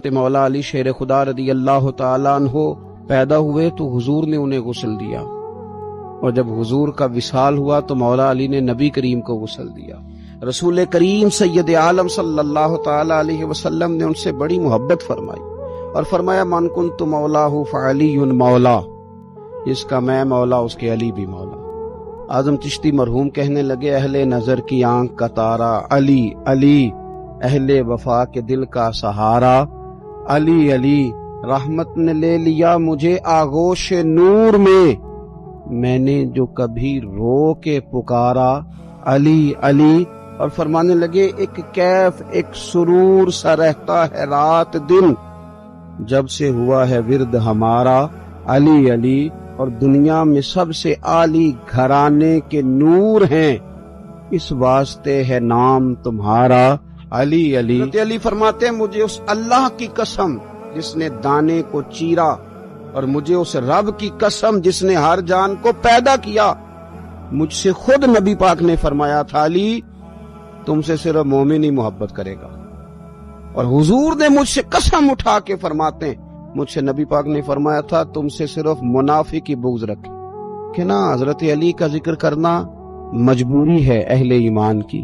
مولا علی شیر خدا رضی اللہ تعالیٰ عنہ پیدا ہوئے تو حضور نے انہیں غسل دیا، اور جب حضور کا وصال ہوا تو مولا علی نے نبی کریم کو غسل دیا۔ رسول کریم سید عالم صلی اللہ تعالی علیہ وسلم نے ان سے بڑی محبت فرمائی اور فرمایا من کنت مولاہ فعلی مولا، جس کا میں مولا اس کے علی بھی مولا۔ اعظم چشتی مرحوم کہنے لگے اہل نظر کی آنکھ کا تارا علی علی، اہل وفا کے دل کا سہارا علی علی، رحمت نے لے لیا مجھے آغوش نور میں نے جو کبھی رو کے پکارا علی علی۔ اور فرمانے لگے ایک کیف ایک سرور سا رہتا ہے رات دن، جب سے ہوا ہے ورد ہمارا علی علی، اور دنیا میں سب سے عالی گھرانے کے نور ہیں، اس واسطے ہے نام تمہارا علی علی۔ حضرت علی فرماتے ہیں مجھے اس اللہ کی قسم جس نے دانے کو چیرا، اور مجھے اس رب کی قسم جس نے ہر جان کو پیدا کیا، مجھ سے خود نبی پاک نے فرمایا تھا علی تم سے صرف مومن ہی محبت کرے گا، اور حضور نے مجھ سے قسم اٹھا کے فرماتے ہیں مجھ سے نبی پاک نے فرمایا تھا تم سے صرف منافق کی بغض رکھے کہ نا۔ حضرت علی کا ذکر کرنا مجبوری ہے اہل ایمان کی۔